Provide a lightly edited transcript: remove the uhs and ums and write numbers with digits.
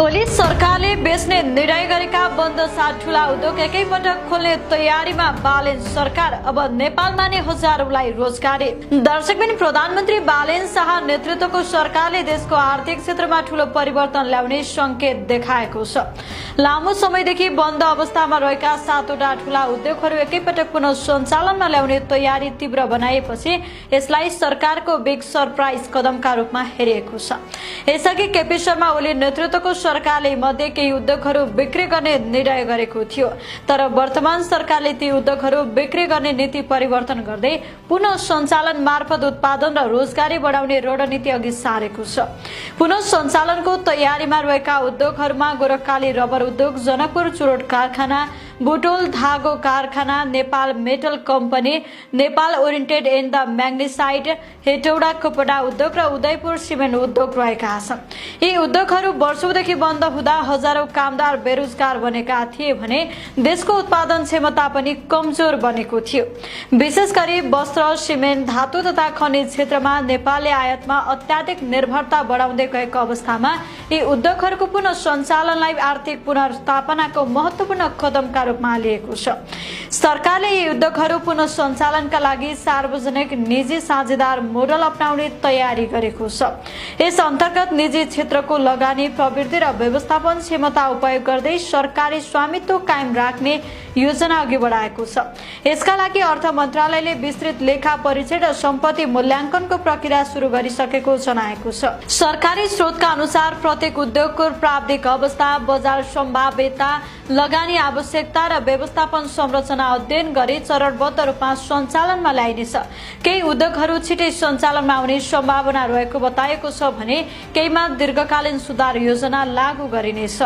भोलि सरकारले बेच्ने निर्णय गरेका बन्द 7 ठूला उद्योग एकैपटक खोल्ने तयारीमा बालेन सरकार। अब नेपालमा नै हजारौंलाई रोजगारी। दर्शकबिन, प्रधानमन्त्री बालेन शाह नेतृत्वको सरकारले देशको आर्थिक क्षेत्रमा ठूलो परिवर्तन ल्याउने संकेत देखाएको छ। लामो समयदेखि बन्द अवस्थामा रहेका 7 वटा ठूला उद्योगहरू एकैपटक पुनः सञ्चालनमा ल्याउने तयारी तीव्र बनाएपछि यसलाई सरकारको बिग सरप्राइज कदमका रूपमा हेरिएको छ। यसअघि केपी शर्मा ओली नेतृत्वको सरकारले मध्ये केही उद्योगहरू बिक्री गर्ने निर्णय गरेको थियो, तर वर्तमान सरकारले ती उद्योगहरू बिक्री गर्ने नीति परिवर्तन गर्दै पुनः सञ्चालन मार्फत उत्पादन र रोजगारी बढाउने रणनीति अघि सारेको छ। पुनः सञ्चालनको तयारीमा रहेका उद्योगहरूमा गोरखकाली रबर उद्योग, जनकपुर चुरोट कारखाना, बुटोल धागो कारखाना, Nepal metal company, Nepal oriented and the magnesite, Hetauda कपडा उद्योग र उदयपुर सिमेन्ट उद्योग रहेका छन्। यी उद्योगहरू वर्षौंदेखि बन्द हुँदा हजारौं कामदार बेरोजगार बनेका थिए भने देशको उत्पादन क्षमता पनि कमजोर बनेको थियो। विशेष गरी वस्त्र, सिमेन्ट, धातु तथा खनिज क्षेत्रमा नेपालले आयातमा अत्याधिक निर्भरता बढाउँदै गएको अवस्थामा यी उद्योगहरूको पुनः सञ्चालनलाई आर्थिक पुनर्स्थापनाको महत्वपूर्ण कदमका रूपमा लिएको छ। सरकारले यी उद्योगहरू पुनः सञ्चालनका लागि सार्वजनिक निजी साझेदार मोडल अपनाउने तयारी गरेको छ। यस अन्तर्गत निजी क्षेत्रको लगानी, प्रवृत्ति र व्यवस्थापन क्षमता उपयोग गर्दै सरकारी स्वामित्व कायम राख्ने योजना अघि बढाएको छ। यसका लागि अर्थ मन्त्रालयले विस्तृत लेखा परीक्षण र सम्पत्ति मूल्याङ्कनको प्रक्रिया सुरु गरिसकेको जनाएको छ। सरकारी स्रोतका अनुसार प्रत्येक उद्योगको प्राविधिक अवस्था, बजार सम्भाव्यता, लगानी आवश्यकता र व्यवस्थापन संरचना अध्ययन गरी चरणबद्ध रूपमा सञ्चालनमा ल्याइनेछ। केही उद्योगहरू छिटै सञ्चालनमा आउने सम्भावना रहेको बताएको छ भने केहीमा दीर्घकालीन सुधार योजना लागू गरिनेछ।